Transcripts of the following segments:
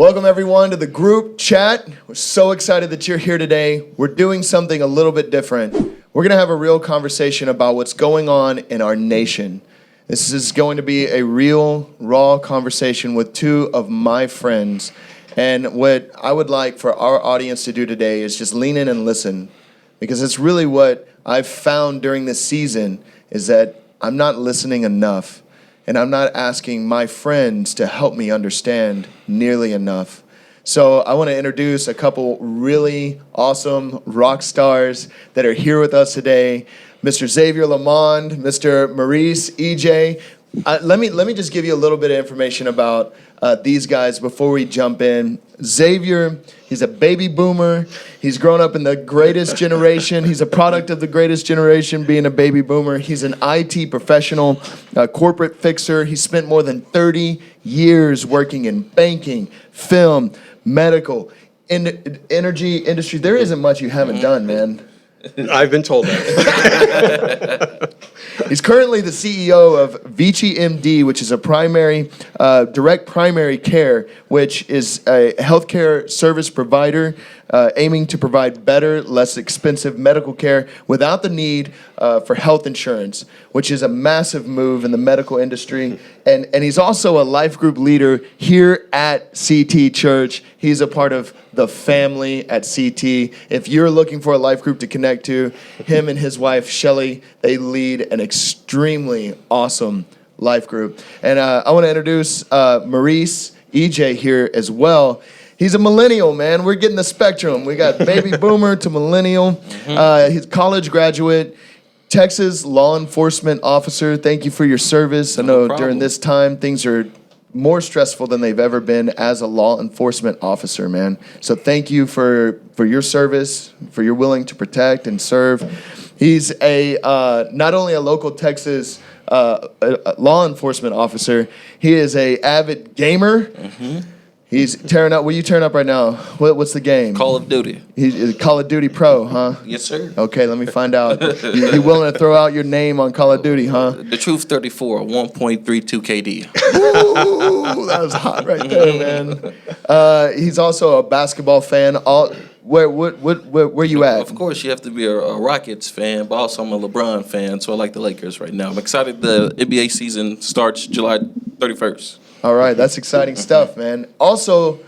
Welcome, everyone, to the group chat. We're so excited that you're here today. We're doing something a little bit different. We're going to have a real conversation about what's going on in our nation. This is going to be a real, raw conversation with two of my friends. And what I would like for our audience to do today is just lean in and listen, because it's really what I've found during this season is that I'm not listening enough. And I'm not asking my friends to help me understand nearly enough. So I want to introduce a couple really awesome rock stars that are here with us today. Mr. Xavier, LeMond, Mr. Maurice, Ijeh. Let me just give you a little bit of information about these guys before we jump in. Xavier, he's a baby boomer. He's grown up in the greatest generation. He's a product of the greatest generation, being a baby boomer. He's an IT professional, a corporate fixer. He spent more than 30 years working in banking, film, medical, energy industry. There isn't much you haven't done, man. I've been told that. He's currently the CEO of Mvmt, which is a direct primary care, which is a healthcare service provider aiming to provide better, less expensive medical care without the need for health insurance, which is a massive move in the medical industry. And he's also a life group leader here at CT Church. He's a part of the family at CT. If you're looking for a life group to connect to, him and his wife, Shelly, they lead an extremely awesome life group. And I want to introduce Maurice, Ijeh here as well. He's a millennial, man. We're getting the spectrum. We got baby boomer to millennial. He's a college graduate, Texas law enforcement officer. Thank you for your service. I know during this time, things are more stressful than they've ever been as a law enforcement officer, man. So thank you for your service, for your willing to protect and serve. He's not only a local Texas law enforcement officer, he is a avid gamer. He's tearing up. What are you tearing up right now? What's the game? Call of Duty. He's Call of Duty Pro, huh? Yes, sir. Okay, let me find out. You willing to throw out your name on Call of Duty, huh? The Truth 34, 1.32 KD. Ooh, that was hot right there, man. He's also a basketball fan. Where you at? Of course, you have to be a Rockets fan, but also I'm a LeBron fan, so I like the Lakers right now. I'm excited the NBA season starts July 31st. All right, that's exciting stuff, man. Also,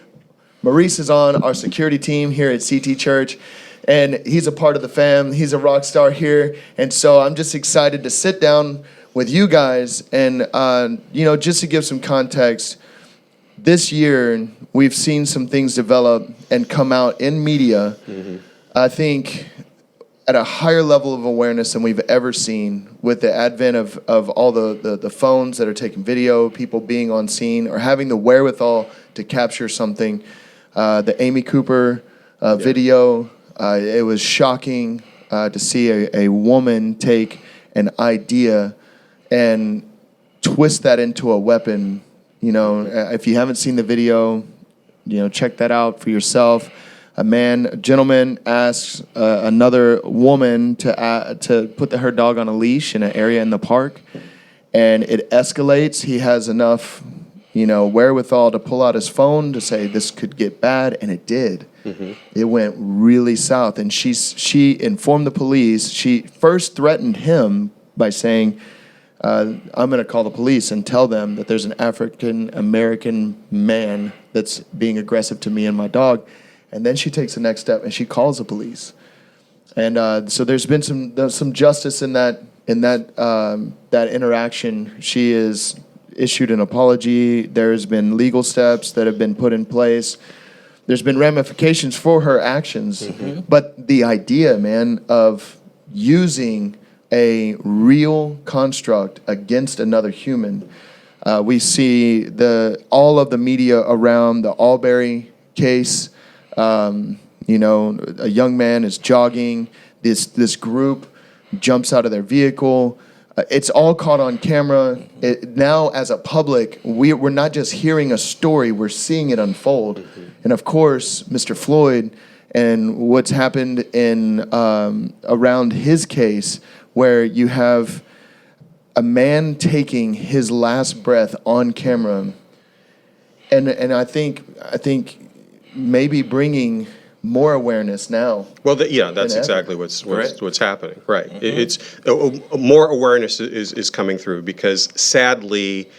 Maurice is on our security team here at CT Church, and he's a part of the fam. He's a rock star here, and so I'm just excited to sit down with you guys and, just to give some context, this year we've seen some things develop and come out in media, I think, at a higher level of awareness than we've ever seen with the advent of all the phones that are taking video, people being on scene or having the wherewithal to capture something. The Amy Cooper video, it was shocking to see a woman take an idea and twist that into a weapon. If you haven't seen the video, check that out for yourself. A gentleman asks another woman to put her dog on a leash in an area in the park, and it escalates. He has enough, wherewithal to pull out his phone to say this could get bad, and it did. It went really south, and she informed the police. She first threatened him by saying, I'm going to call the police and tell them that there's an African-American man that's being aggressive to me and my dog. And then she takes the next step and she calls the police. And so there's been some justice in that interaction. She has issued an apology. There's been legal steps that have been put in place. There's been ramifications for her actions. But the idea, man, of using a real construct against another human, we see all of the media around the Albury case. A young man is jogging. This group jumps out of their vehicle. It's all caught on camera. Now, as a public, we're not just hearing a story, we're seeing it unfold. And of course, Mr. Floyd and what's happened in around his case, where you have a man taking his last breath on camera And I think maybe bringing more awareness now. Well, that's exactly what's happening. Right. It's more awareness is coming through because sadly,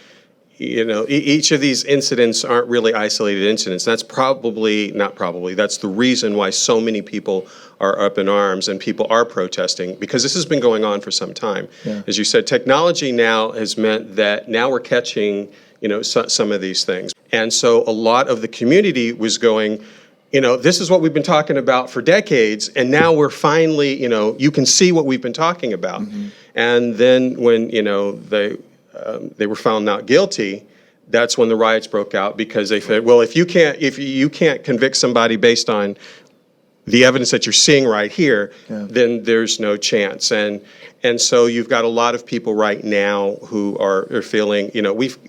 each of these incidents aren't really isolated incidents. That's that's the reason why so many people are up in arms and people are protesting, because this has been going on for some time. Yeah. As you said, technology now has meant that now we're catching, some of these things. And so a lot of the community was going, this is what we've been talking about for decades, and now we're finally, you can see what we've been talking about. Mm-hmm. And then when, they were found not guilty, that's when the riots broke out, because they said, well, if you can't convict somebody based on the evidence that you're seeing right here, then there's no chance. And so you've got a lot of people right now who are feeling,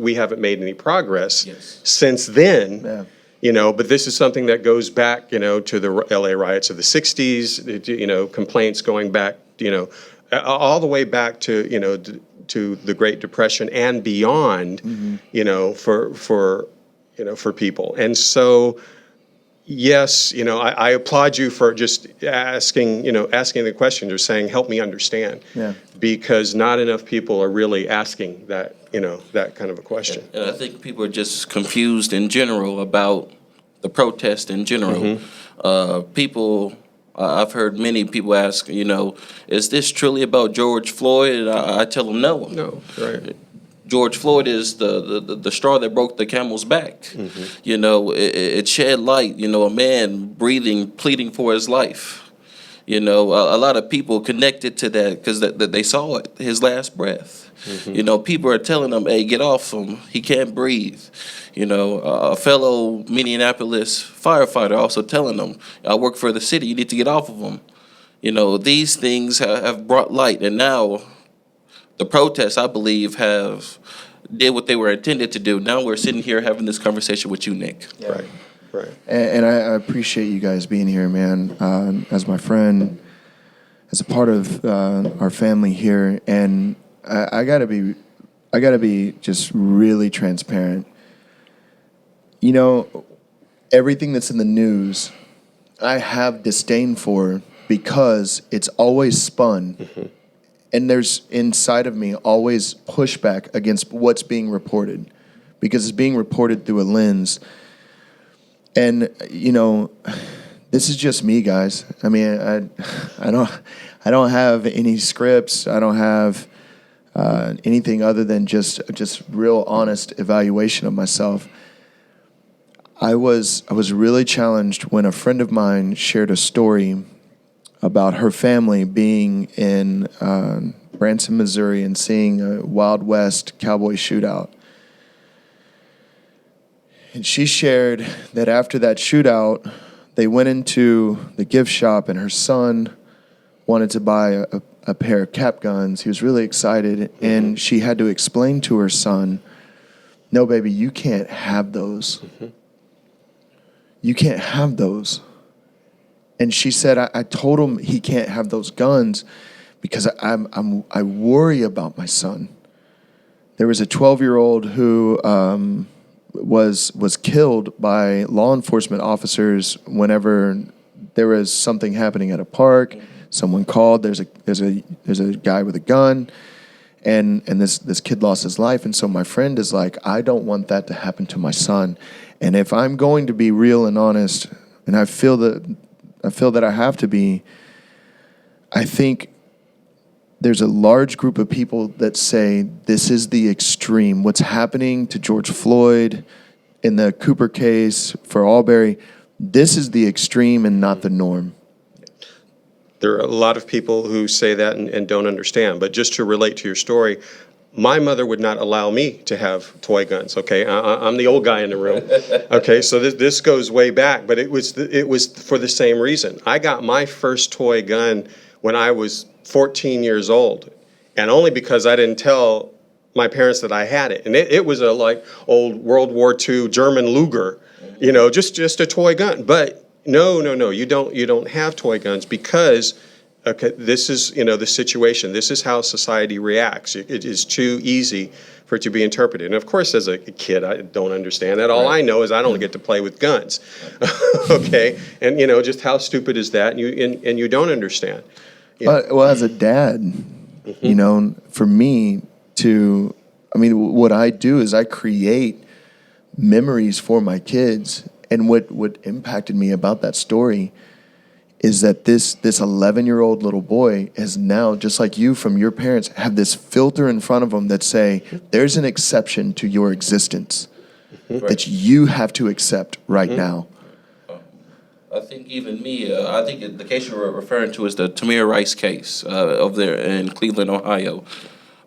we haven't made any progress since then. Yeah. But this is something that goes back, to the LA riots of the 60s, complaints going back, all the way back to, to the Great Depression and beyond, for people. And so, yes, I applaud you for just asking the question, or saying, help me understand. Yeah. Because not enough people are really asking that, that kind of a question. And I think people are just confused in general about the protest in general. Mm-hmm. I've heard many people ask, is this truly about George Floyd? I tell them no. No, right. George Floyd is the straw that broke the camel's back. Mm-hmm. It shed light, a man pleading for his life. A lot of people connected to that because they saw it, his last breath. Mm-hmm. People are telling him, hey, get off him. He can't breathe. A fellow Minneapolis firefighter also telling them, I work for the city, you need to get off of him. These things have brought light, and now the protests, I believe, did what they were intended to do. Now we're sitting here having this conversation with you, Nick. Yeah. Right. And I appreciate you guys being here, man, as my friend, as a part of our family here. And I gotta be just really transparent. Everything that's in the news, I have disdain for, because it's always spun. Mm-hmm. And there's inside of me always pushback against what's being reported, because it's being reported through a lens. And, this is just me, guys. I mean, I don't have any scripts. I don't have anything other than just real honest evaluation of myself. I was really challenged when a friend of mine shared a story about her family being in Branson, Missouri, and seeing a Wild West cowboy shootout. And she shared that after that shootout, they went into the gift shop, and her son wanted to buy a pair of cap guns. He was really excited, and she had to explain to her son, no, baby, you can't have those. Mm-hmm. You can't have those. And she said, I told him he can't have those guns because I worry about my son. There was a 12-year-old who was killed by law enforcement officers whenever there was something happening at a park. Someone called. There's a guy with a gun, and this kid lost his life. And so my friend is like, I don't want that to happen to my son. And if I'm going to be real and honest, and I feel that I have to be, I think there's a large group of people that say this is the extreme. What's happening to George Floyd in the Cooper case for Albury, this is the extreme and not the norm. There are a lot of people who say that and don't understand. But just to relate to your story, my mother would not allow me to have toy guns. Okay, I'm the old guy in the room. Okay, so this goes way back, but it was for the same reason. I got my first toy gun when I was 14 years old, and only because I didn't tell my parents that I had it. And it was a old World War II German Luger, just a toy gun. But no, you don't have toy guns because Okay, this is, the situation. This is how society reacts. It is too easy for it to be interpreted. And of course, as a kid, I don't understand that. All I know is I don't get to play with guns. Okay, and just how stupid is that? And you don't understand. Well, as a dad, for me what I do is I create memories for my kids. And what impacted me about that story is that this 11-year-old little boy is now, just like you from your parents, have this filter in front of them that say, there's an exception to your existence that you have to accept right now. I think even me, I think the case you're referring to is the Tamir Rice case over there in Cleveland, Ohio.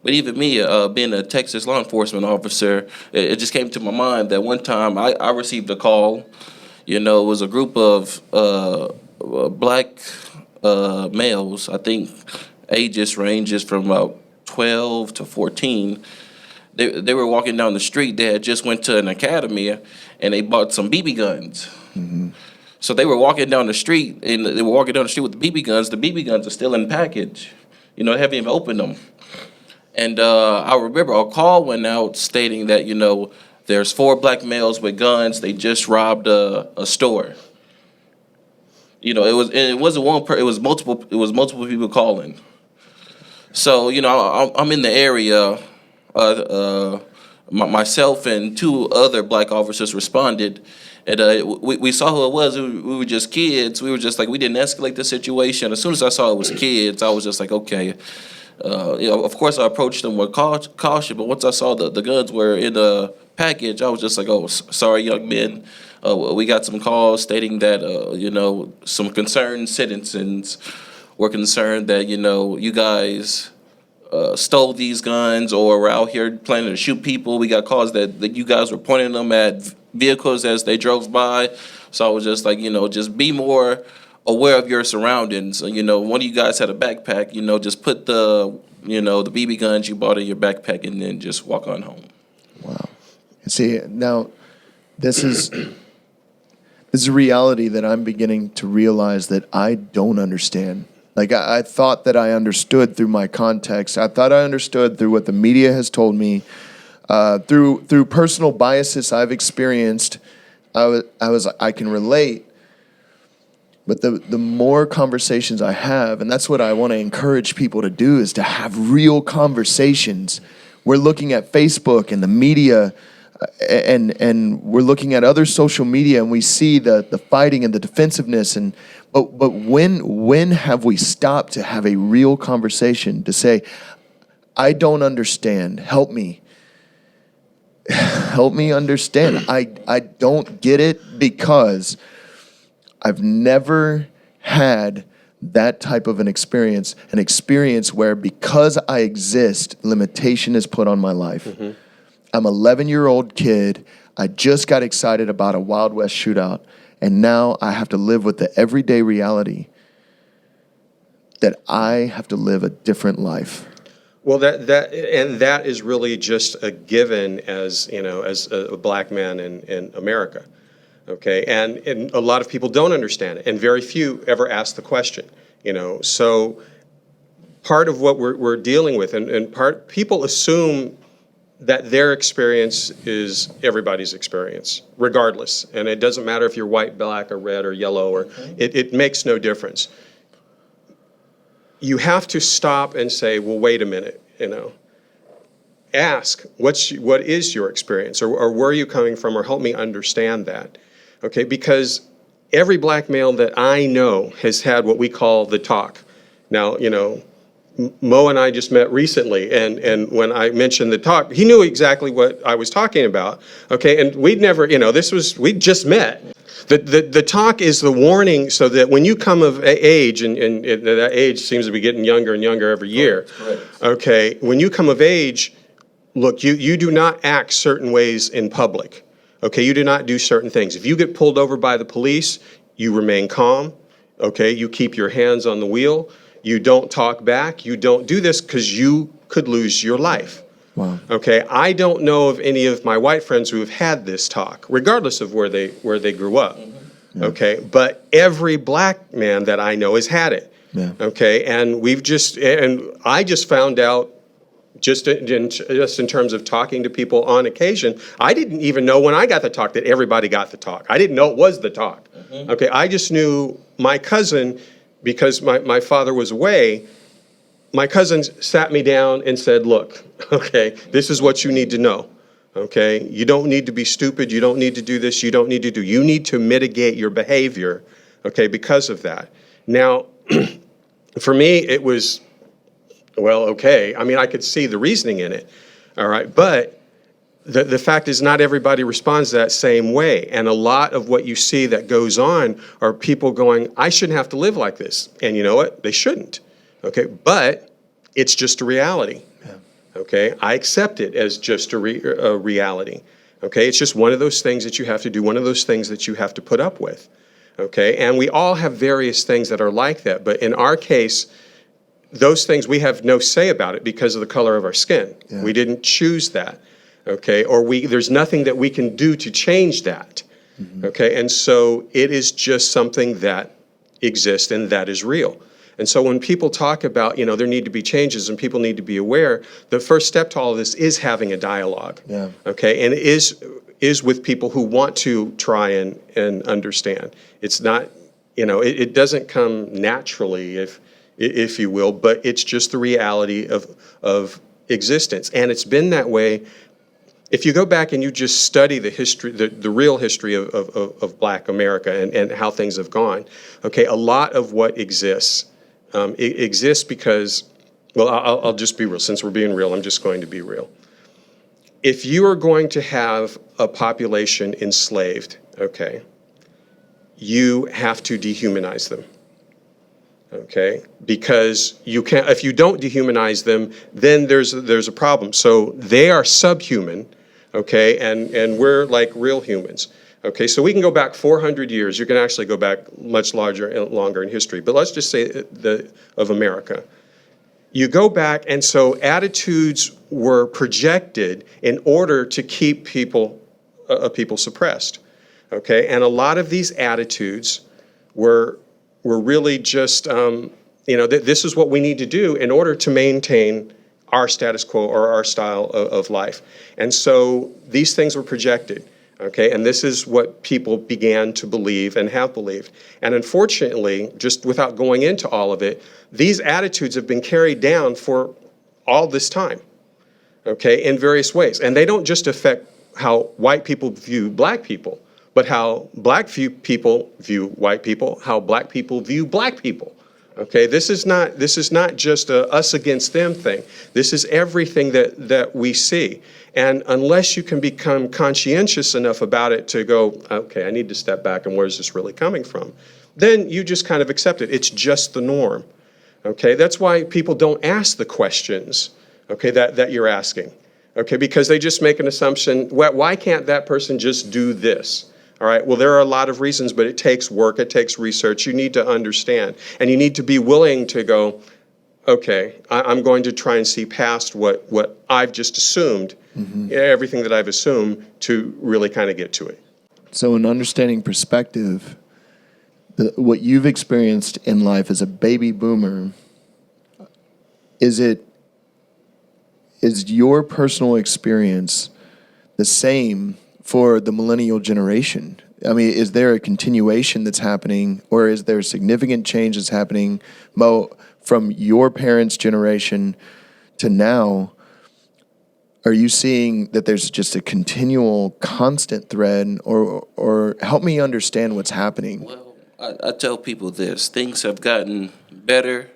But even me, being a Texas law enforcement officer, it just came to my mind that one time I received a call. It was a group of black males. I think ages ranges from about 12 to 14. They were walking down the street. They had just went to an academy, and they bought some BB guns. Mm-hmm. So they were walking down the street, and they were walking down the street with the BB guns. The BB guns are still in package. They haven't even opened them. And I remember a call went out stating that, there's 4 black males with guns. They just robbed a store. It wasn't one it was multiple people calling. So, I'm in the area. Myself and 2 other black officers responded. And we saw who it was. We were just kids. We were just like, we didn't escalate the situation. As soon as I saw it was kids, I was just like, okay. Of course, I approached them with caution, but once I saw the guns were in the package, I was just like, oh, sorry, young men. We got some calls stating that, some concerned citizens were concerned that, you guys stole these guns or were out here planning to shoot people. We got calls that you guys were pointing them at vehicles as they drove by. So I was just like, just be more aware of your surroundings. One of you guys had a backpack, just put the BB guns you bought in your backpack and then just walk on home. Wow. See, now this is a reality that I'm beginning to realize that I don't understand. Like I thought that I understood through my context. I thought I understood through what the media has told me, through personal biases I've experienced. I can relate. But the more conversations I have, and that's what I want to encourage people to do, is to have real conversations. We're looking at Facebook and the media, and we're looking at other social media, and we see the fighting and the defensiveness. But when have we stopped to have a real conversation to say, I don't understand, help me. Help me understand. I don't get it because I've never had that type of an experience where because I exist, limitation is put on my life. Mm-hmm. I'm an 11-year-old kid. I just got excited about a Wild West shootout, and now I have to live with the everyday reality that I have to live a different life. Well, that is really just a given as a black man in America. Okay, and a lot of people don't understand it, and very few ever ask the question. So part of what we're dealing with, and people assume that their experience is everybody's experience, regardless, and it doesn't matter if you're white, black, or red, or yellow, or it makes no difference. You have to stop and say, well, wait a minute, ask what is your experience, or where are you coming from, or help me understand that. Okay, because every black male that I know has had what we call the talk. Now, Mo and I just met recently, and when I mentioned the talk, he knew exactly what I was talking about. Okay, and we'd never, we just met. The talk is the warning so that when you come of age, and that age seems to be getting younger and younger every year. Correct. Okay, when you come of age, look, you do not act certain ways in public. Okay, you do not do certain things. If you get pulled over by the police, you remain calm. Okay, you keep your hands on the wheel. You don't talk back. You don't do this because you could lose your life. Wow. Okay, I don't know of any of my white friends who have had this talk, regardless of where they grew up. Mm-hmm. Yeah. Okay, but every black man that I know has had it. Yeah. Okay, and I just found out just in terms of talking to people on occasion, I didn't even know when I got the talk that everybody got the talk. I didn't know it was the talk. Okay, I just knew my cousin, because my father was away, my cousin sat me down and said, look, okay, this is what you need to know. Okay, you don't need to be stupid. You don't need to do this. You don't need to do. You need to mitigate your behavior, okay, because of that. Now, for me, it was, well, okay. I mean, I could see the reasoning in it, all right? But the fact is not everybody responds that same way. And a lot of what you see that goes on are people going, I shouldn't have to live like this. And you know what? They shouldn't, okay? But it's just a reality. Okay, I accept it as just a reality. Okay, it's just one of those things that you have to do, one of those things that you have to put up with. Okay, and we all have various things that are like that, but in our case, those things we have no say about it because of the color of our skin. Yeah. We didn't choose that. Okay, or there's nothing that we can do to change that. Mm-hmm. Okay, and so it is just something that exists and that is real. And so when people talk about, there need to be changes and people need to be aware, the first step to all of this is having a dialogue. Yeah. Okay, and it is with people who want to try and understand. It's not, it doesn't come naturally, if you will, but it's just the reality of existence. And it's been that way. If you go back and you just study the history, the real history of Black America and how things have gone, okay, a lot of what exists, it exists because, well, I'll just be real. Since we're being real, I'm just going to be real. If you are going to have a population enslaved, okay, you have to dehumanize them, okay? Because you can't, if you don't dehumanize them, then there's a problem. So they are subhuman, okay, and we're like real humans. Okay, so we can go back 400 years. You can actually go back much longer in history. But let's just say of America. You go back, and so attitudes were projected in order to keep people suppressed. Okay, and a lot of these attitudes were really just, this is what we need to do in order to maintain our status quo or our style of life. And so these things were projected. Okay, and this is what people began to believe and have believed. And unfortunately, just without going into all of it, these attitudes have been carried down for all this time, okay, in various ways. And they don't just affect how white people view Black people, but how Black people view white people, how Black people view Black people. Okay, this is not just a us against them thing. This is everything that we see. And unless you can become conscientious enough about it to go, okay, I need to step back and where's this really coming from? Then you just kind of accept it. It's just the norm. Okay, that's why people don't ask the questions, okay, that you're asking. Okay, because they just make an assumption, why can't that person just do this? All right, well, there are a lot of reasons, but it takes work, it takes research. You need to understand, and you need to be willing to go, okay, I'm going to try and see past what I've just assumed, everything that I've assumed, to really kind of get to it. So in understanding perspective, what you've experienced in life as a baby boomer, is your personal experience the same for the millennial generation? I mean, is there a continuation that's happening, or is there significant changes happening, Mo, from your parents' generation to now? Are you seeing that there's just a continual, constant thread, or help me understand what's happening? Well, I tell people this: things have gotten better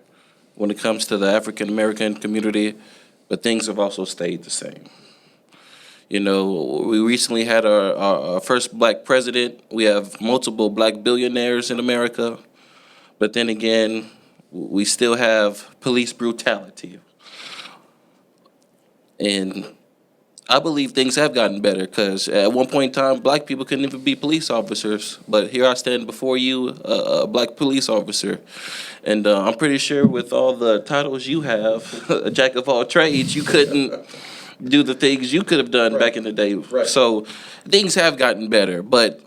when it comes to the African American community, but things have also stayed the same. We recently had our first Black president. We have multiple Black billionaires in America. But then again, we still have police brutality. And I believe things have gotten better because at one point in time, Black people couldn't even be police officers. But here I stand before you, a Black police officer. And I'm pretty sure with all the titles you have, a jack of all trades, you couldn't do the things you could have done back in the day. Right. So things have gotten better, but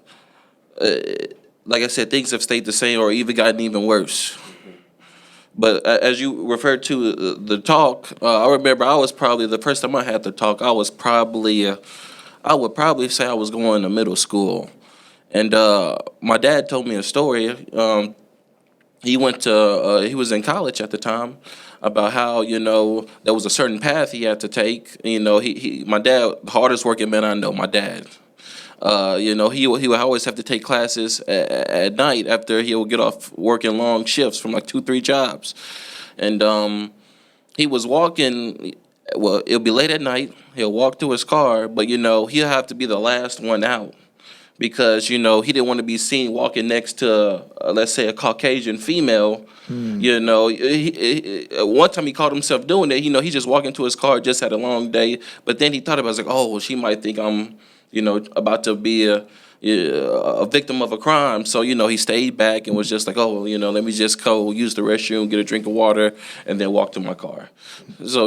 like I said, things have stayed the same or even gotten even worse. But as you referred to the talk, I remember I was probably the first time I had the talk. I would probably say I was going to middle school, and my dad told me a story. He was in college at the time, about how there was a certain path he had to take. My dad, the hardest working man I know, my dad. He would always have to take classes at night after he would get off working long shifts from like 2-3 jobs, and he was walking. Well, it'll be late at night. He'll walk to his car, but he'll have to be the last one out because he didn't want to be seen walking next to let's say a Caucasian female. One time he caught himself doing it. He just walked into his car, just had a long day, but then he thought about it, like, oh, well, she might think I'm about to be a victim of a crime. So, he stayed back and was just like, oh, let me just go use the restroom, get a drink of water, and then walk to my car. So,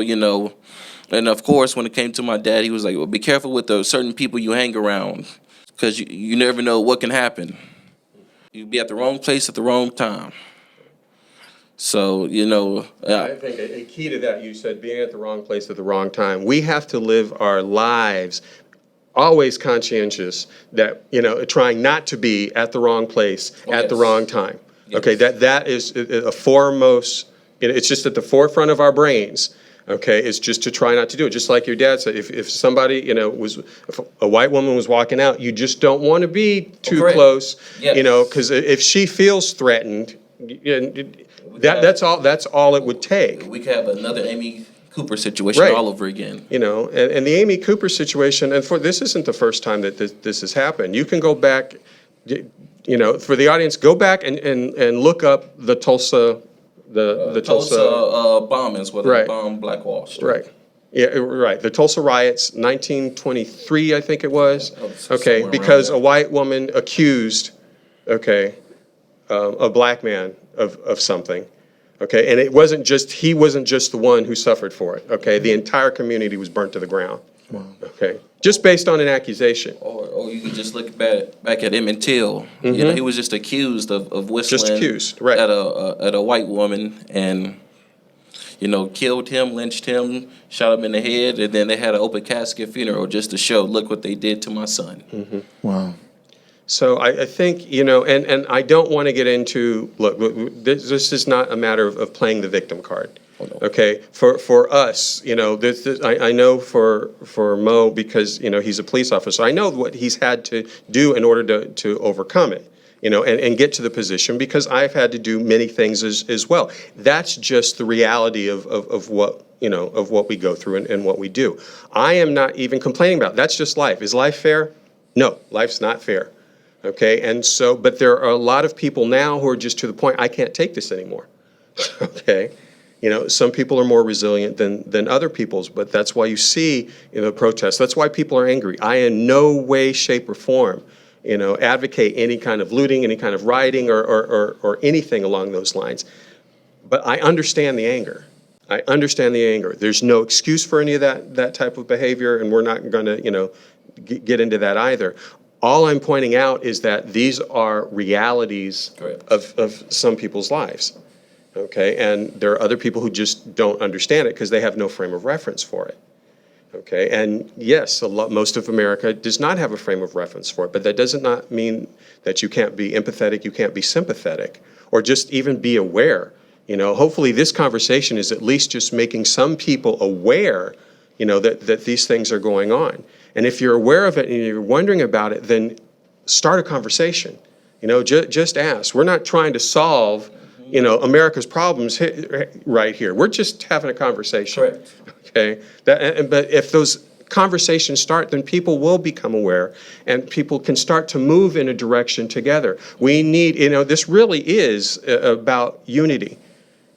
and of course, when it came to my dad, he was like, well, be careful with the certain people you hang around because you never know what can happen. You'd be at the wrong place at the wrong time. So, I think a key to that, you said being at the wrong place at the wrong time. We have to live our lives always conscientious that, trying not to be at the wrong place at the wrong time. Yes. Okay, that is a foremost, it's just at the forefront of our brains. Okay, it's just to try not to do it. Just like your dad said, if somebody, if a white woman was walking out, you just don't want to be too close, yes. Because if she feels threatened, that's all it would take. We could have another Amy Cooper situation all over again. And the Amy Cooper situation, and this isn't the first time that this has happened. You can go back, for the audience, go back and look up the Tulsa, the Tulsa bombings, where they bombed Black Wall Street. Right. Yeah, right. The Tulsa Riots, 1923, I think it was. Okay, because a white woman accused, a black man of something. Okay, and he wasn't just the one who suffered for it. Okay, the entire community was burnt to the ground. Wow. Okay, just based on an accusation. Or you could just look back at Emmett Till. Mm-hmm. He was just accused of whistling. Just accused, right? At a white woman, and killed him, lynched him, shot him in the head, and then they had an open casket funeral just to show, look what they did to my son. Mm-hmm. Wow. So I think, and I don't want to get into, look, this is not a matter of playing the victim card. Oh, no. Okay, for us, I know for Mo, because, he's a police officer, I know what he's had to do in order to overcome it, and get to the position, because I've had to do many things as well. That's just the reality of what, of what we go through and what we do. I am not even complaining about it. That's just life. Is life fair? No, life's not fair. Okay, and so, but there are a lot of people now who are just to the point, I can't take this anymore. Okay, some people are more resilient than other people's, but that's why you see protests. That's why people are angry. I in no way, shape, or form, advocate any kind of looting, any kind of rioting, or anything along those lines. But I understand the anger. I understand the anger. There's no excuse for any of that type of behavior, and we're not going to, get into that either. All I'm pointing out is that these are realities of some people's lives, okay? And there are other people who just don't understand it because they have no frame of reference for it, okay? And yes, most of America does not have a frame of reference for it, but that does not mean that you can't be empathetic, you can't be sympathetic, or just even be aware. Hopefully this conversation is at least just making some people aware, that these things are going on. And if you're aware of it and you're wondering about it, then start a conversation. Just ask. We're not trying to solve, America's problems right here. We're just having a conversation. Correct. Okay. But if those conversations start, then people will become aware, and people can start to move in a direction together. We need, this really is about unity,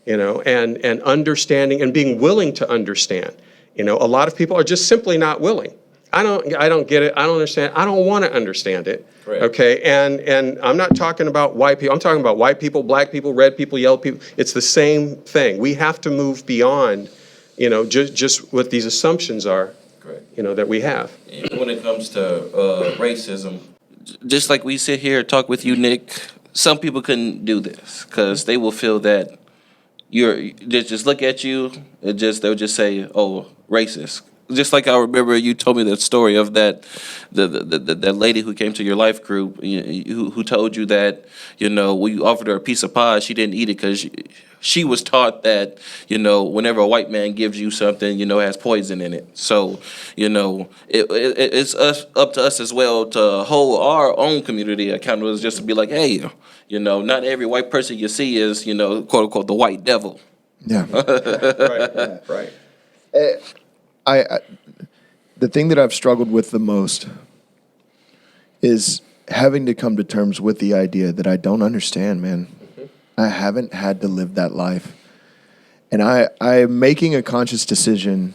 and understanding and being willing to understand. A lot of people are just simply not willing. I don't get it. I don't understand. I don't want to understand it. Right. Okay. And I'm not talking about white people. I'm talking about white people, black people, red people, yellow people. It's the same thing. We have to move beyond, just what these assumptions are, that we have. When it comes to racism, just like we sit here and talk with you, Nick, some people couldn't do this because they will feel that they just look at you, they'll just say, "Oh, racist." Just like I remember you told me that story of that that lady who came to your life group, who told you that, when you offered her a piece of pie, she didn't eat it because she was taught that, whenever a white man gives you something, it has poison in it. So, it's up to us as well to hold our own community accountable, just to be like, hey, not every white person you see is, quote unquote, the white devil. Yeah. Right. I the thing that I've struggled with the most is having to come to terms with the idea that I don't understand, man. I haven't had to live that life. And I am making a conscious decision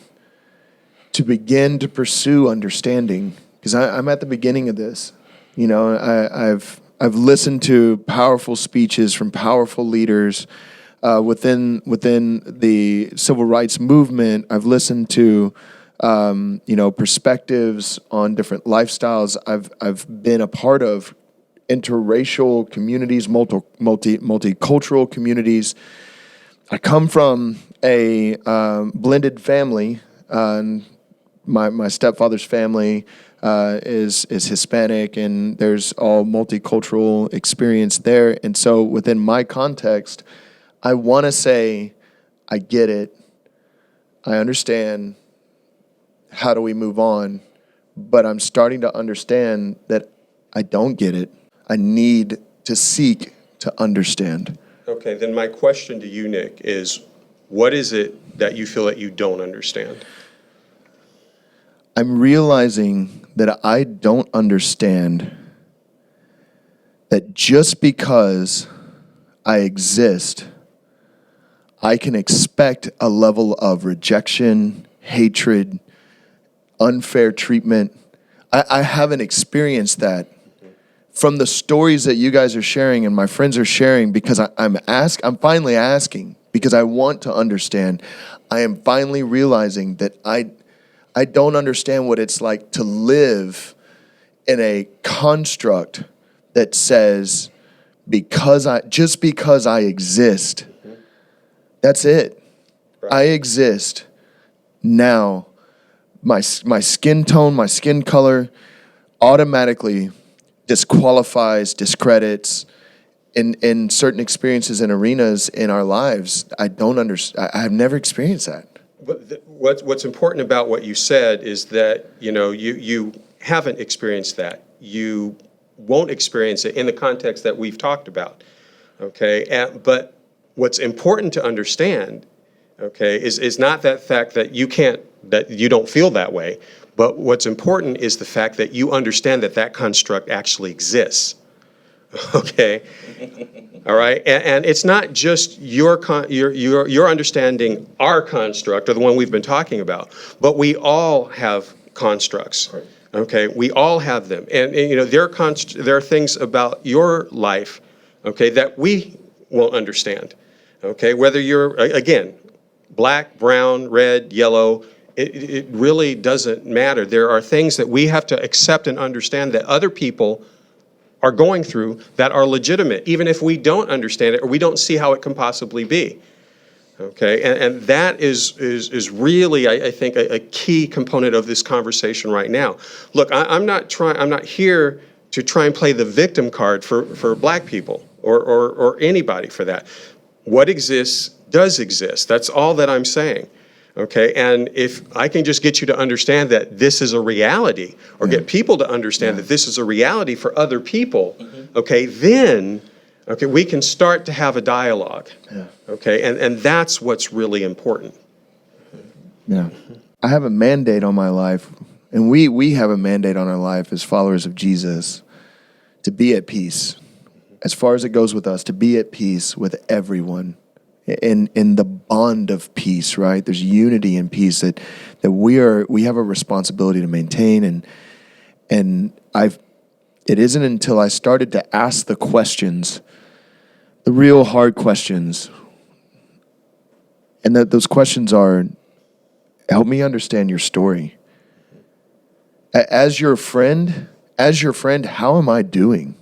to begin to pursue understanding, because I'm at the beginning of this. I've listened to powerful speeches from powerful leaders within the civil rights movement. I've listened to perspectives on different lifestyles. I've been a part of interracial communities, multicultural communities. I come from a blended family. My stepfather's family is Hispanic, and there's all multicultural experience there. And so within my context, I want to say, I get it. I understand. How do we move on? But I'm starting to understand that I don't get it. I need to seek to understand. Okay, then my question to you, Nick, is what is it that you feel that you don't understand? I'm realizing that I don't understand that just because I exist, I can expect a level of rejection, hatred, unfair treatment. I haven't experienced that from the stories that you guys are sharing and my friends are sharing, because I'm finally asking, because I want to understand. I am finally realizing that I don't understand what it's like to live in a construct that says just because I exist, that's it. Right. I exist now. My skin tone, my skin color automatically disqualifies, discredits in certain experiences and arenas in our lives. I don't understand. I have never experienced that. But what's important about what you said is that, you haven't experienced that. You won't experience it in the context that we've talked about, okay? But what's important to understand, okay, is not that fact that you don't feel that way, but what's important is the fact that you understand that construct actually exists, okay? All right, and it's not just your understanding our construct, or the one we've been talking about, but we all have constructs. Okay, we all have them, and there are things about your life, okay, that we won't understand. Okay, whether you're again black, brown, red, yellow, it really doesn't matter. There are things that we have to accept and understand that other people are going through that are legitimate, even if we don't understand it or we don't see how it can possibly be. Okay, and that is really, I think, a key component of this conversation right now. Look, I'm not here to try and play the victim card for black people or anybody for that. What exists does exist. That's all that I'm saying. Okay, and if I can just get you to understand that this is a reality, or get people to understand that this is a reality for other people, okay, then we can start to have a dialogue. Yeah. Okay, and that's what's really important. Yeah. I have a mandate on my life, and we have a mandate on our life as followers of Jesus, to be at peace. As far as it goes with us, to be at peace with everyone. In the bond of peace, right? There's unity and peace that we have a responsibility to maintain, and it isn't until I started to ask the questions, the real hard questions, and that those questions are, help me understand your story. As your friend, how am I doing?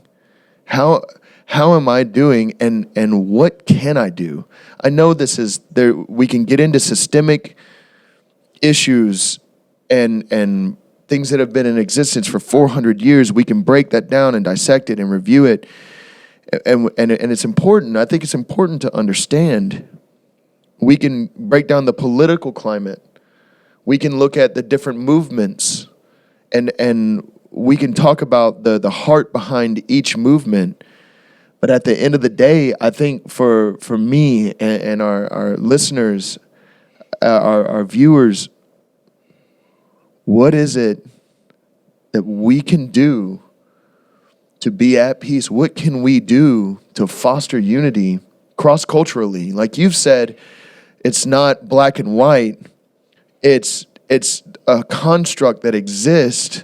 How how am I doing, and what can I do? I know this is there. We can get into systemic issues and things that have been in existence for 400 years. We can break that down and dissect it and review it, and it's important. I think it's important to understand. We can break down the political climate. We can look at the different movements, and we can talk about the heart behind each movement. But at the end of the day, I think for me and our listeners, our viewers, what is it that we can do to be at peace? What can we do to foster unity cross-culturally? Like you've said, it's not black and white. It's a construct that exists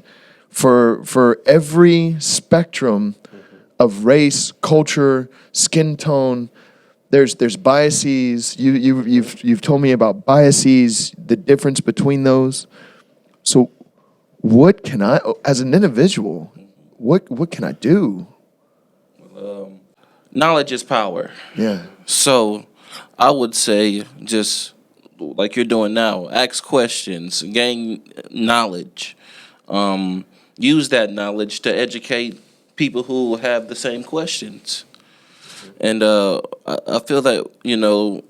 for every spectrum of race, culture, skin tone. There's biases. You've told me about biases, the difference between those. So what can I, as an individual, what can I do? Knowledge is power. Yeah. So I would say just like you're doing now, ask questions, gain knowledge. Use that knowledge to educate people who have the same questions. And I feel that,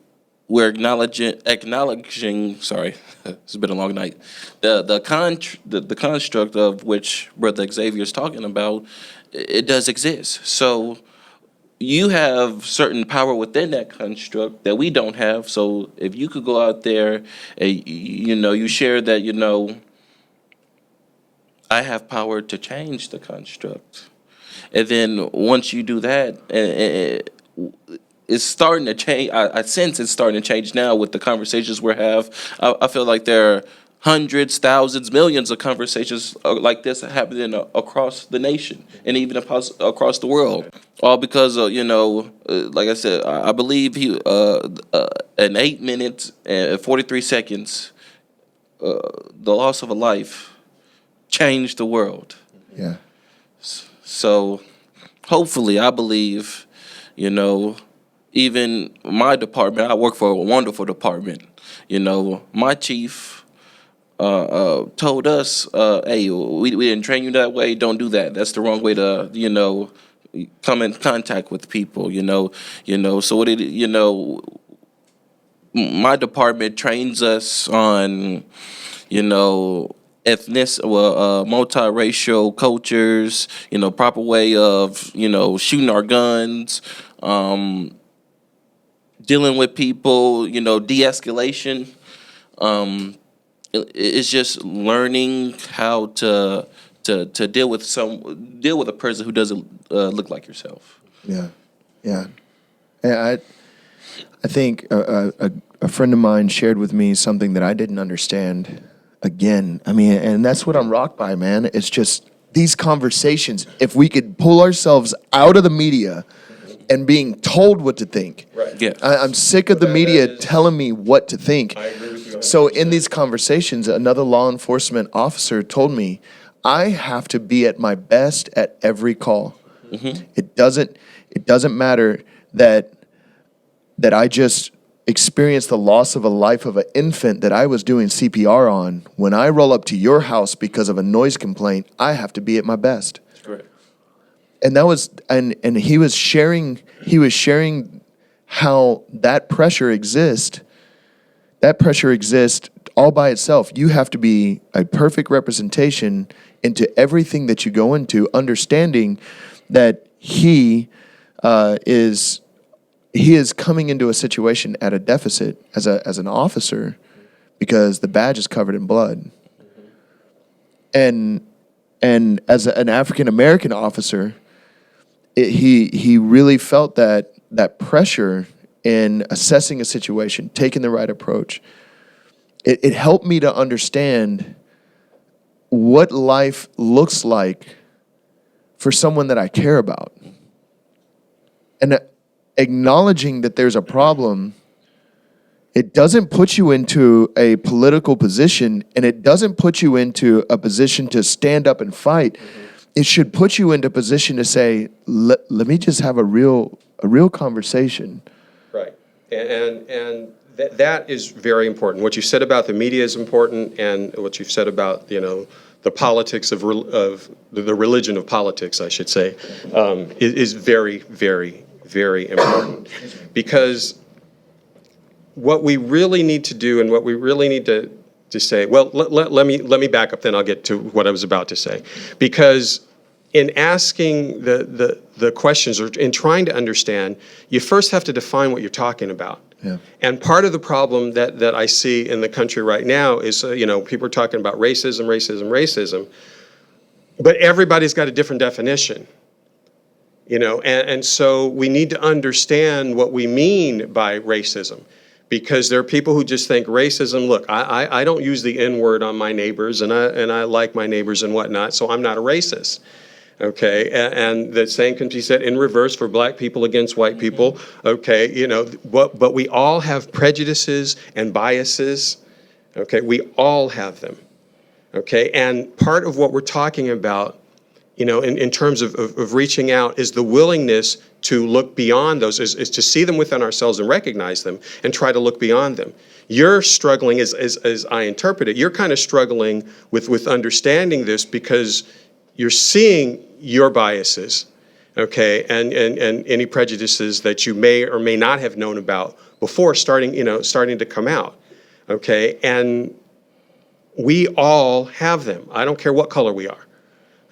we're acknowledging. Sorry, it's been a long night. The construct of which Brother Xavier is talking about, it does exist. So you have certain power within that construct that we don't have. So if you could go out there and you share that, I have power to change the construct. And then once you do that, it's starting to change. I sense it's starting to change now with the conversations we have. I feel like there are hundreds, thousands, millions of conversations like this happening across the nation and even across the world. All because of, like I said, I believe in 8 minutes and 43 seconds, the loss of a life changed the world. Yeah. So hopefully, I believe, even my department, I work for a wonderful department. My chief told us, hey, we didn't train you that way. Don't do that. That's the wrong way to, come in contact with people, So my department trains us on, multiracial cultures, proper way of, shooting our guns, dealing with people, de-escalation. It's just learning how to deal with a person who doesn't look like yourself. Yeah. And I think a friend of mine shared with me something that I didn't understand. Again, and that's what I'm rocked by, man. It's just these conversations. If we could pull ourselves out of the media and being told what to think. Right. Yeah. I'm sick of the media telling me what to think. I agree with you. So in these conversations, another law enforcement officer told me, I have to be at my best at every call. Mm-hmm. It doesn't matter that I just experienced the loss of a life of an infant that I was doing CPR on. When I roll up to your house because of a noise complaint, I have to be at my best. That's correct. And that was, and he was sharing how that pressure exists. That pressure exists all by itself. You have to be a perfect representation into everything that you go into, understanding that he is coming into a situation at a deficit as an officer because the badge is covered in blood. And as an African American officer, he really felt that pressure in assessing a situation, taking the right approach. It helped me to understand what life looks like for someone that I care about. And acknowledging that there's a problem, it doesn't put you into a political position, and it doesn't put you into a position to stand up and fight. it should put you into position to say, let me just have a real conversation. Right. And that is very important. What you said about the media is important, and what you've said about, the politics of the religion of politics, I should say, is very, very, very important. Because what we really need to do, and what we really need to say, well, let me back up, then I'll get to what I was about to say. Because in asking the questions, or in trying to understand, you first have to define what you're talking about. Yeah. And part of the problem that I see in the country right now is, people are talking about racism, but everybody's got a different definition. And so we need to understand what we mean by racism. Because there are people who just think racism, look, I don't use the N-word on my neighbors, and I like my neighbors and whatnot, so I'm not a racist. Okay, and the same can be said in reverse for black people against white people. Okay, but we all have prejudices and biases. Okay, we all have them. Okay, and part of what we're talking about, in terms of reaching out, is the willingness to look beyond those, is to see them within ourselves and recognize them and try to look beyond them. You're struggling, as I interpret it, you're kind of struggling with understanding this because you're seeing your biases, okay, and any prejudices that you may or may not have known about before starting to come out, okay, and we all have them. I don't care what color we are,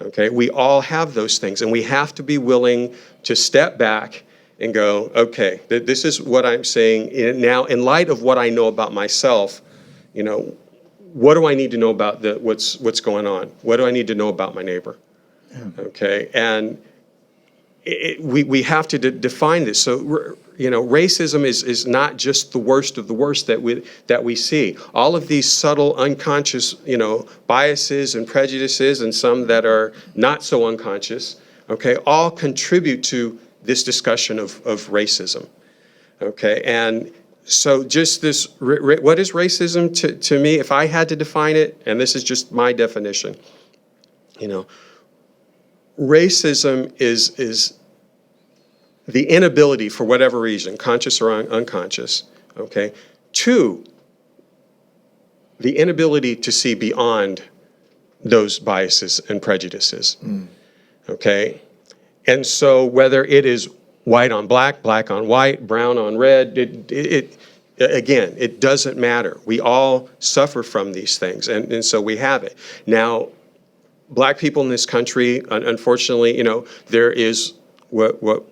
okay, we all have those things, and we have to be willing to step back and go, okay, this is what I'm saying now in light of what I know about myself. What do I need to know about what's going on? What do I need to know about my neighbor? Okay, and we have to define this. So, racism is not just the worst of the worst that we see. All of these subtle, unconscious, biases and prejudices, and some that are not so unconscious, okay, all contribute to this discussion of racism. Okay, and so just this, what is racism to me? If I had to define it, and this is just my definition, racism is the inability, for whatever reason, conscious or unconscious, okay, to the inability to see beyond those biases and prejudices, okay? And so whether it is white on black, black on white, brown on red, again, it doesn't matter. We all suffer from these things, and so we have it. Now, black people in this country, unfortunately, there is what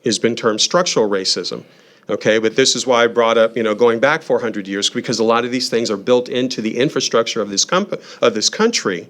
has been termed structural racism, okay? But this is why I brought up, going back 400 years, because a lot of these things are built into the infrastructure of this country,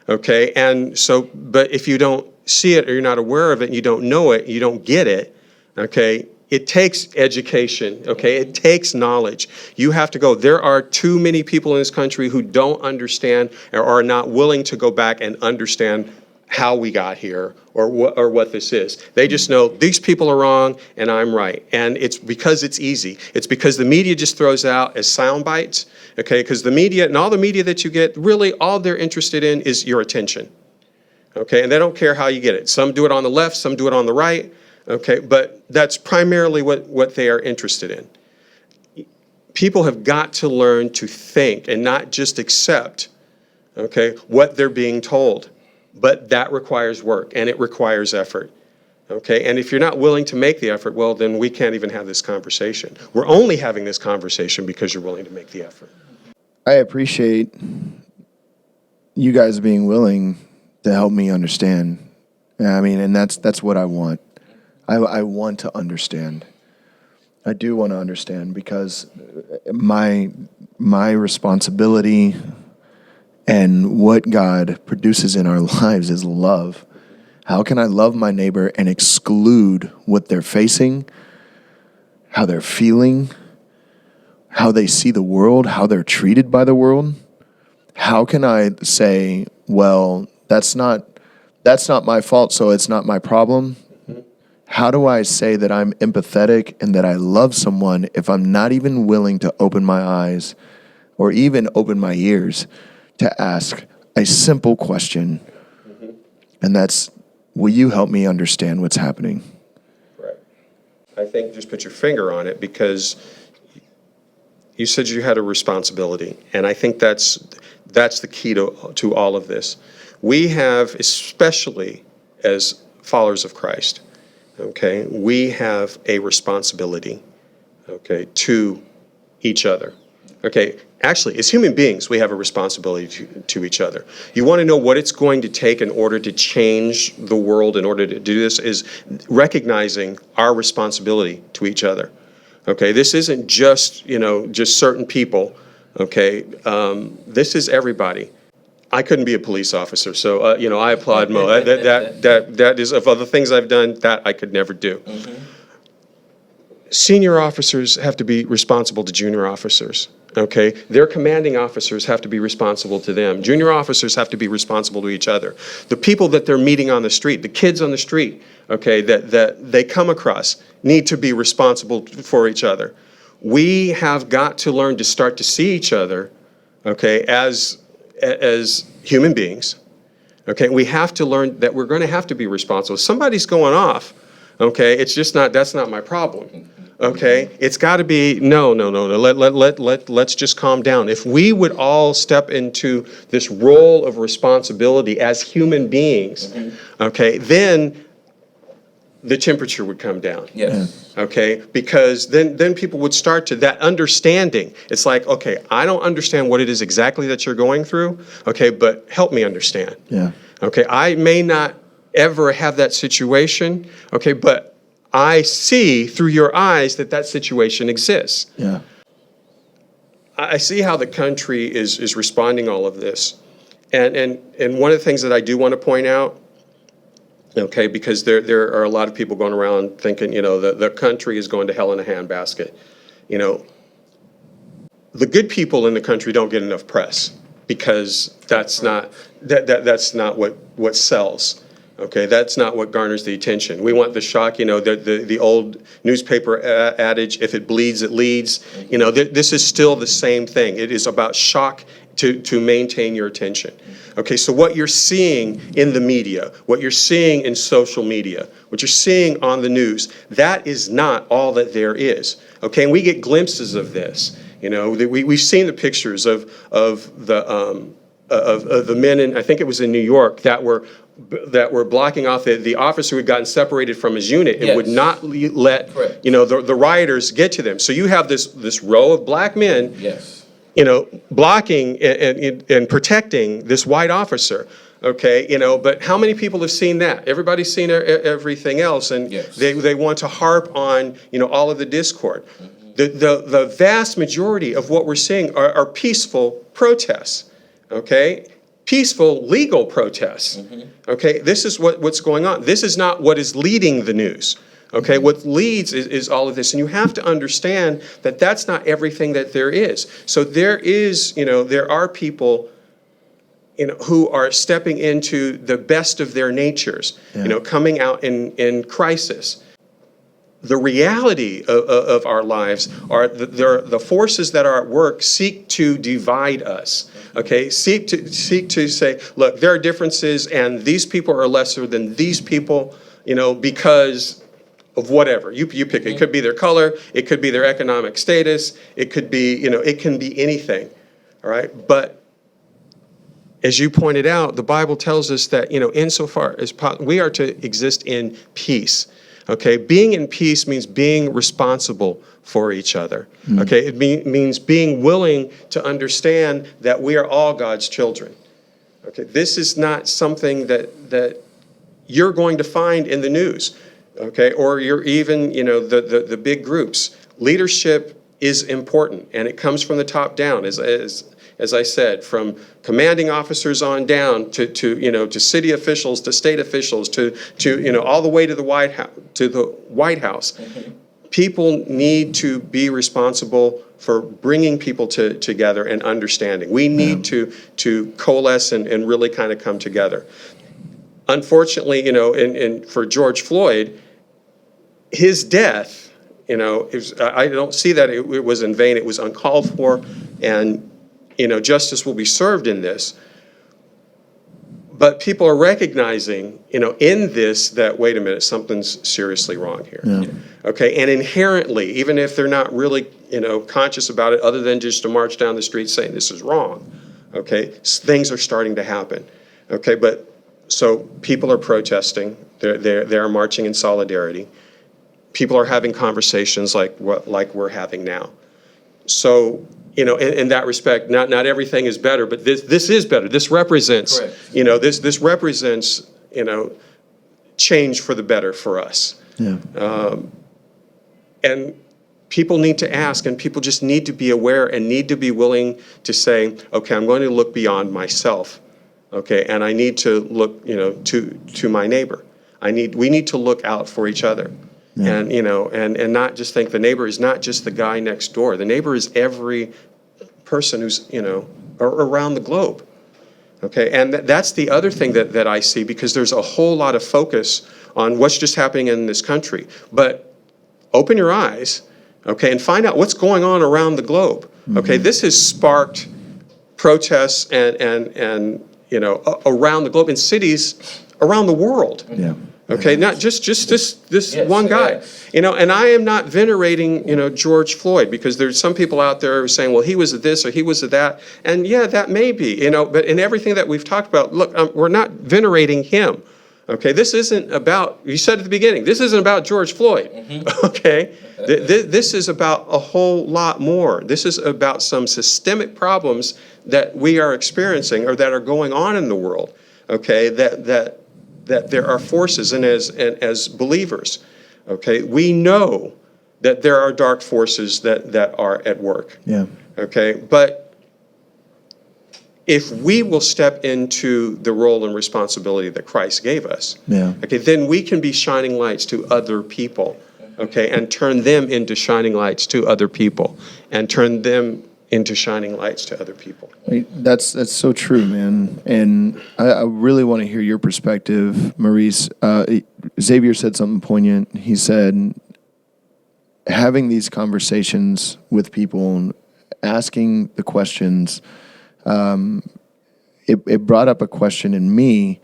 okay? And so, but if you don't see it, or you're not aware of it, and you don't know it, you don't get it, okay? It takes education, okay? It takes knowledge. You have to go. There are too many people in this country who don't understand or are not willing to go back and understand how we got here or what this is. They just know these people are wrong and I'm right. And it's because it's easy. It's because the media just throws out as sound bites, okay? Because the media and all the media that you get, really all they're interested in is your attention, okay? And they don't care how you get it. Some do it on the left, some do it on the right. Okay, but that's primarily what they are interested in. People have got to learn to think and not just accept, okay, what they're being told. But that requires work and it requires effort. Okay, and if you're not willing to make the effort, well, then we can't even have this conversation. We're only having this conversation because you're willing to make the effort. I appreciate you guys being willing to help me understand. I mean, and that's what I want. I want to understand. I do want to understand because my responsibility and what God produces in our lives is love. How can I love my neighbor and exclude what they're facing, how they're feeling, how they see the world, how they're treated by the world? How can I say, well, that's not my fault, so it's not my problem? How do I say that I'm empathetic and that I love someone if I'm not even willing to open my eyes or even open my ears to ask a simple question? And that's, will you help me understand what's happening? Right. I think just put your finger on it, because you said you had a responsibility, and I think that's the key to all of this. We have, especially as followers of Christ, okay, we have a responsibility, okay, to each other. Okay, actually, as human beings, we have a responsibility to each other. You want to know what it's going to take in order to change the world, in order to do this, is recognizing our responsibility to each other. Okay, this isn't just, just certain people. Okay, this is everybody. I couldn't be a police officer, so I applaud Mo. That is, of other things I've done, that I could never do. Mm-hmm. Senior officers have to be responsible to junior officers. Okay, their commanding officers have to be responsible to them. Junior officers have to be responsible to each other. The people that they're meeting on the street, the kids on the street, okay, that they come across, need to be responsible for each other. We have got to learn to start to see each other, okay, as human beings. Okay, we have to learn that we're going to have to be responsible. If somebody's going off, okay, it's just not, that's not my problem. Okay, it's got to be, no. Let's just calm down. If we would all step into this role of responsibility as human beings, okay, then the temperature would come down. Yes. Okay, because then people would start to, that understanding. It's like, okay, I don't understand what it is exactly that you're going through. Okay, but help me understand. Yeah. Okay, I may not ever have that situation. Okay, but I see through your eyes that situation exists. Yeah. I see how the country is responding all of this. And one of the things that I do want to point out, okay, because there are a lot of people going around thinking, the country is going to hell in a handbasket. The good people in the country don't get enough press, because that's not what sells. Okay, that's not what garners the attention. We want the shock, the old newspaper adage, if it bleeds, it leads. This is still the same thing. It is about shock to maintain your attention. Okay, so what you're seeing in the media, what you're seeing in social media, what you're seeing on the news, that is not all that there is. Okay, and we get glimpses of this. We've seen the pictures of the men in, I think it was in New York, that were blocking off the officer who had gotten separated from his unit and would not let the rioters get to them. So you have this row of black men, blocking and protecting this white officer. Okay, but how many people have seen that? Everybody's seen everything else, and they want to harp on all of the discord. The vast majority of what we're seeing are peaceful protests. Okay. Peaceful legal protests. Okay, this is what's going on. This is not what is leading the news. Okay, what leads is all of this, and you have to understand that that's not everything that there is. So there are people, who are stepping into the best of their natures, coming out in crisis. The reality of our lives are the forces that are at work seek to divide us. Okay, seek to say, look, there are differences, and these people are lesser than these people, because of whatever. You pick. It could be their color, it could be their economic status, it could be, it can be anything. All right, but as you pointed out, the Bible tells us that, insofar as we are to exist in peace. Okay, being in peace means being responsible for each other. Okay, it means being willing to understand that we are all God's children. Okay, this is not something that you're going to find in the news. Okay, or you're even, the big groups. Leadership is important, and it comes from the top down, as I said, from commanding officers on down to city officials, to state officials, to all the way to the White House. People need to be responsible for bringing people together and understanding. We need to coalesce and really kind of come together. Unfortunately, for George Floyd, his death, I don't see that it was in vain. It was uncalled for, and justice will be served in this. But people are recognizing, in this that, wait a minute, something's seriously wrong here. Yeah. Okay, and inherently, even if they're not really, conscious about it, other than just to march down the street saying this is wrong, okay, things are starting to happen. Okay, but so people are protesting, they're marching in solidarity. People are having conversations like we're having now. So, in that respect, not everything is better, but this is better. This represents, this represents, change for the better for us. Yeah. And people need to ask, and people just need to be aware and need to be willing to say, okay, I'm going to look beyond myself, okay, and I need to look, to my neighbor. We need to look out for each other. Yeah. And, and not just think the neighbor is not just the guy next door. The neighbor is every person who's, around the globe. Okay, and that's the other thing that I see, because there's a whole lot of focus on what's just happening in this country. But open your eyes, okay, and find out what's going on around the globe. Okay, this has sparked protests and around the globe in cities around the world. Yeah. Okay, not just this one guy, and I am not venerating, George Floyd, because there's some people out there who are saying, well, he was this or he was that, and yeah, that may be, but in everything that we've talked about, look, we're not venerating him. Okay, this isn't about, you said at the beginning, this isn't about George Floyd. Okay, this is about a whole lot more. This is about some systemic problems that we are experiencing or that are going on in the world. Okay, that there are forces, and as believers, okay, we know that there are dark forces that are at work. Yeah. Okay, but if we will step into the role and responsibility that Christ gave us, okay, then we can be shining lights to other people, okay, and turn them into shining lights to other people, and turn them into shining lights to other people. That's so true, man. And I really want to hear your perspective, Maurice. Xavier said something poignant. He said, having these conversations with people and asking the questions, it brought up a question in me.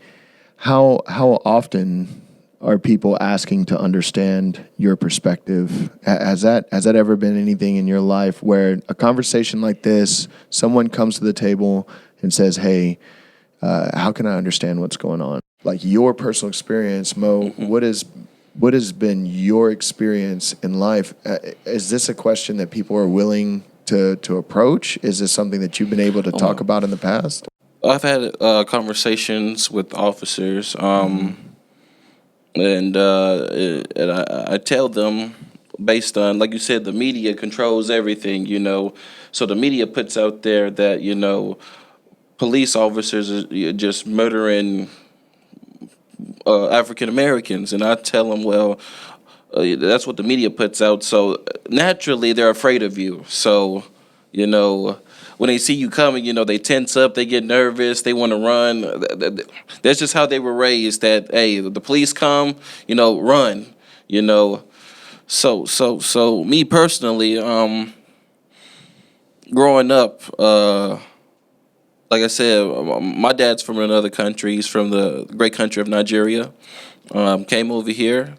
How often are people asking to understand your perspective? Has that ever been anything in your life where a conversation like this, someone comes to the table and says, hey, how can I understand what's going on? Like your personal experience, Mo, what has been your experience in life? Is this a question that people are willing to approach? Is this something that you've been able to talk about in the past? I've had conversations with officers, and I tell them, based on, like you said, the media controls everything, So the media puts out there that, police officers are just murdering African Americans. And I tell them, well, that's what the media puts out. So naturally, they're afraid of you. So, when they see you coming, they tense up, they get nervous, they want to run. That's just how they were raised, that, hey, the police come, run, So me personally, growing up, like I said, my dad's from another country. He's from the great country of Nigeria. Came over here.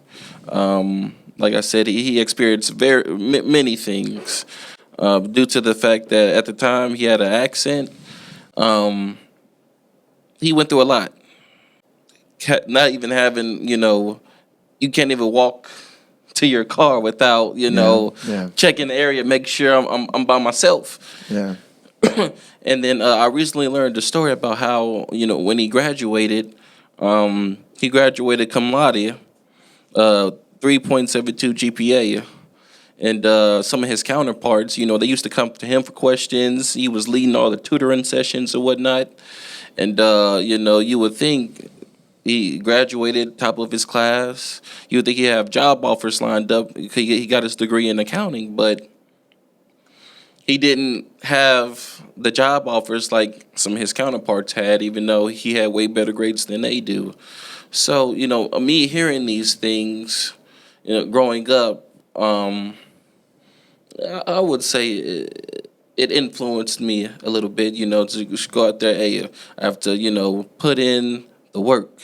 Like I said, he experienced many things. Due to the fact that at the time he had an accent, he went through a lot. Not even having, you can't even walk to your car without, checking the area, make sure I'm by myself. Yeah. And then I recently learned a story about how, when he graduated cum laude, 3.72 GPA. And some of his counterparts, they used to come to him for questions. He was leading all the tutoring sessions and whatnot. And, you would think he graduated top of his class. You would think he'd have job offers lined up. He got his degree in accounting, but he didn't have the job offers like some of his counterparts had, even though he had way better grades than they do. So, me hearing these things, growing up, I would say it influenced me a little bit, to just go out there. Hey, I have to, put in the work.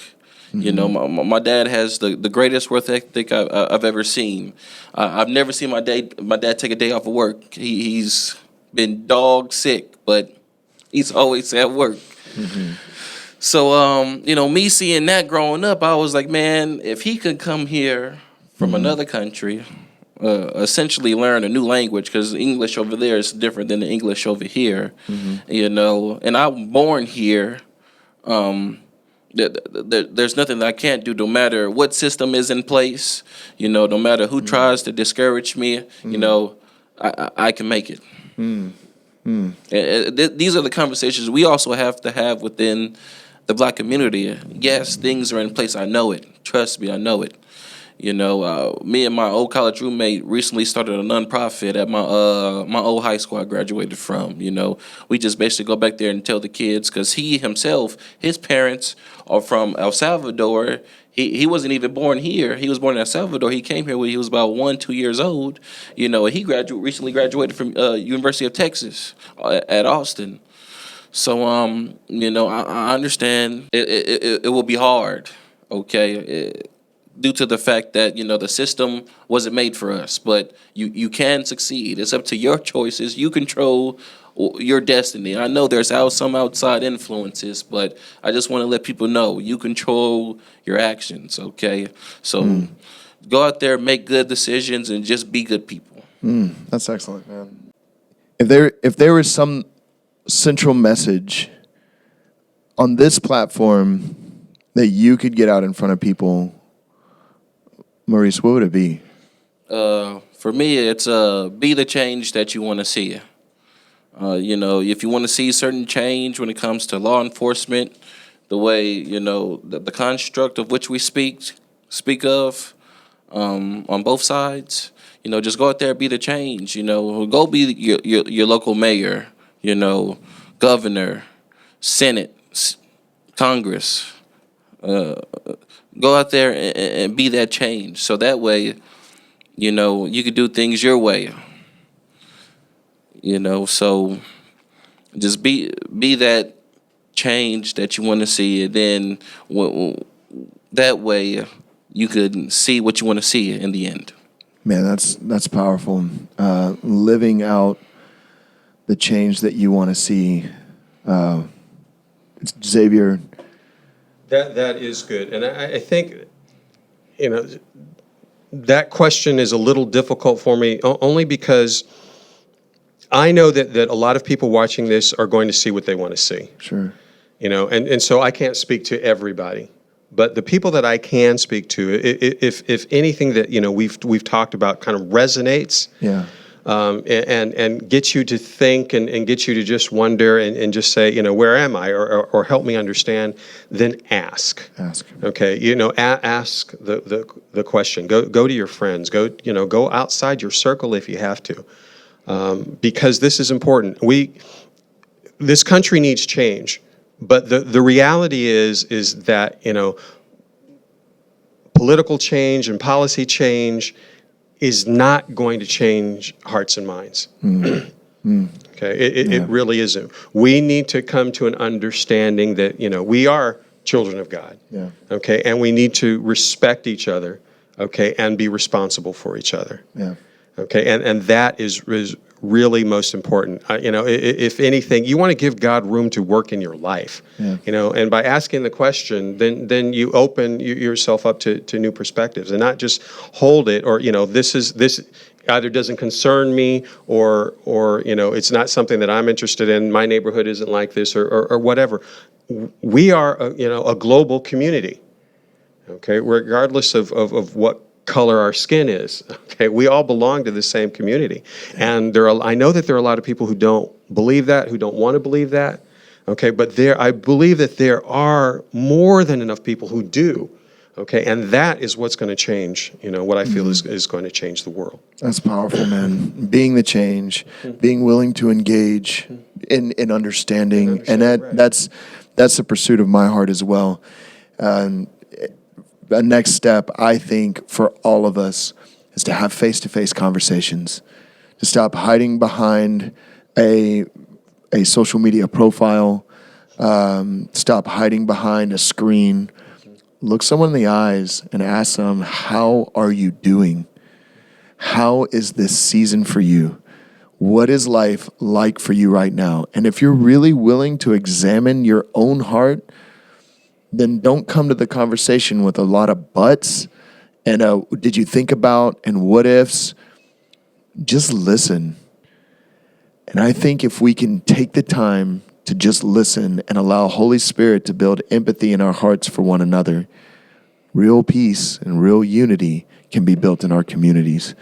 My dad has the greatest work ethic I've ever seen. I've never seen my dad take a day off of work. He's been dog sick, but he's always at work. So, me seeing that growing up, I was like, man, if he could come here from another country, essentially learn a new language, because English over there is different than the English over here, and I'm born here. There's nothing that I can't do, no matter what system is in place, no matter who tries to discourage me, I can make it. These are the conversations we also have to have within the Black community. Yes, things are in place. I know it. Trust me, I know it. Me and my old college roommate recently started a nonprofit at my old high school I graduated from. We just basically go back there and tell the kids, because his parents are from El Salvador. He wasn't even born here. He was born in El Salvador. He came here when he was about 2 years old. He recently graduated from University of Texas at Austin. So I understand it will be hard. Okay. Due to the fact that, the system wasn't made for us, but you can succeed. It's up to your choices. You control your destiny. I know there's some outside influences, but I just want to let people know you control your actions, okay? So go out there, make good decisions, and just be good people. That's excellent, man. If there was some central message on this platform that you could get out in front of people, Maurice, what would it be? For me, it's be the change that you want to see. If you want to see certain change when it comes to law enforcement, the way, the construct of which we speak of on both sides, just go out there, be the change. Go be your local mayor, governor, Senate, Congress. Go out there and be that change. So that way, you could do things your way. So just be that change that you want to see, and then that way you could see what you want to see in the end. Man, that's powerful. Living out the change that you want to see. Xavier. That is good, and I think, that question is a little difficult for me, only because I know that a lot of people watching this are going to see what they want to see. Sure. And so I can't speak to everybody, but the people that I can speak to, if anything that we've talked about kind of resonates. Yeah. And get you to think and get you to just wonder and just say, where am I, or help me understand, then ask. Okay, ask the question. Go to your friends. Go outside your circle if you have to, because this is important. This country needs change, but the reality is that political change and policy change is not going to change hearts and minds. Okay, it really isn't. We need to come to an understanding that we are children of God. Yeah. Okay, and we need to respect each other. Okay, and be responsible for each other. Yeah. Okay, and that is really most important. If anything, you want to give God room to work in your life. Yeah. And by asking the question, then you open yourself up to new perspectives, and not just hold it, or this either doesn't concern me, or it's not something that I'm interested in. My neighborhood isn't like this, or whatever. We are a global community. Okay, regardless of what color our skin is. Okay, we all belong to the same community, and I know that there are a lot of people who don't believe that, who don't want to believe that. Okay, but I believe that there are more than enough people who do. Okay, and that is what's going to change. What I feel is going to change the world. That's powerful, man. Being the change, being willing to engage in understanding, and that's the pursuit of my heart as well. The next step, I think, for all of us is to have face-to-face conversations, to stop hiding behind a social media profile. Stop hiding behind a screen. Look someone in the eyes and ask them, how are you doing? How is this season for you? What is life like for you right now? And if you're really willing to examine your own heart, then don't come to the conversation with a lot of buts and did you think about and what ifs. Just listen. And I think if we can take the time to just listen and allow Holy Spirit to build empathy in our hearts for one another, real peace and real unity can be built in our communities.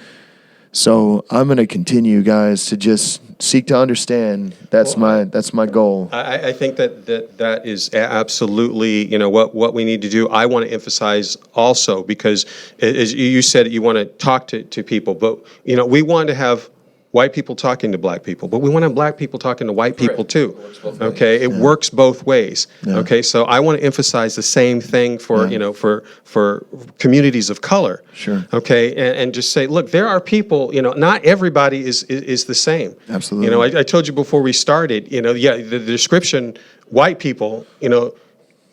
So I'm going to continue, guys, to just seek to understand. That's my goal. I think that is absolutely, what we need to do. I want to emphasize also, because as you said, you want to talk to people, but we want to have white people talking to black people, but we want to have black people talking to white people too. Okay, it works both ways. Yeah. Okay, so I want to emphasize the same thing for for communities of color. Sure. Okay, and just say, look, there are people. Not everybody is the same. Absolutely. I told you before we started. The description, white people.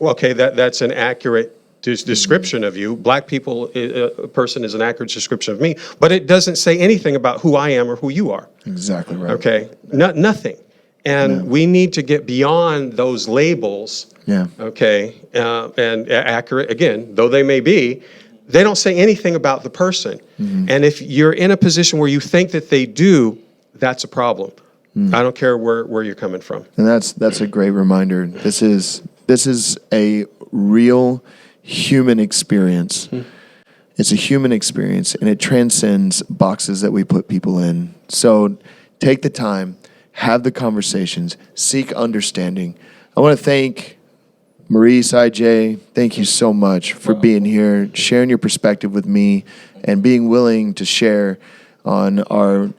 Okay, that's an accurate description of you. Black people, a person is an accurate description of me, but it doesn't say anything about who I am or who you are. Exactly right. Okay, nothing. And we need to get beyond those labels. Yeah. Okay, and accurate, again, though they may be, they don't say anything about the person. Mm-hmm. And if you're in a position where you think that they do, that's a problem. I don't care where you're coming from. And that's a great reminder. This is a real human experience. It's a human experience, and it transcends boxes that we put people in. So take the time, have the conversations, seek understanding. I want to thank Maurice, Ijeh, thank you so much for being here, sharing your perspective with me, and being willing to share on our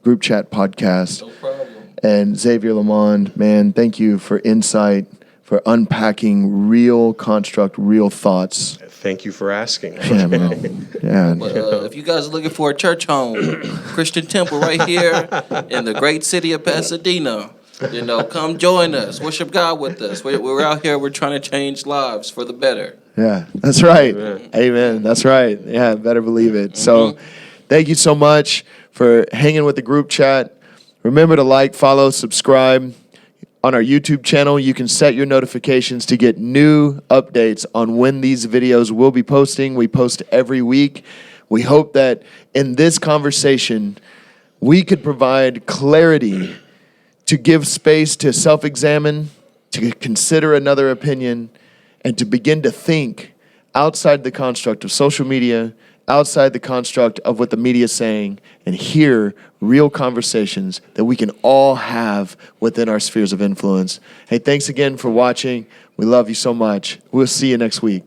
group chat podcast. No problem. And Xavier, LeMond, man, thank you for insight, for unpacking real construct, real thoughts. Thank you for asking. Yeah, bro. Yeah. But if you guys are looking for a church home, Christian Temple right here in the great city of Pasadena, come join us. Worship God with us. We're out here. We're trying to change lives for the better. Yeah, that's right. Amen. That's right. Yeah, better believe it. So thank you so much for hanging with the group chat. Remember to like, follow, subscribe. On our YouTube channel, you can set your notifications to get new updates on when these videos will be posting. We post every week. We hope that in this conversation, we could provide clarity to give space to self-examine, to consider another opinion, and to begin to think outside the construct of social media, outside the construct of what the media is saying, and hear real conversations that we can all have within our spheres of influence. Hey, thanks again for watching. We love you so much. We'll see you next week.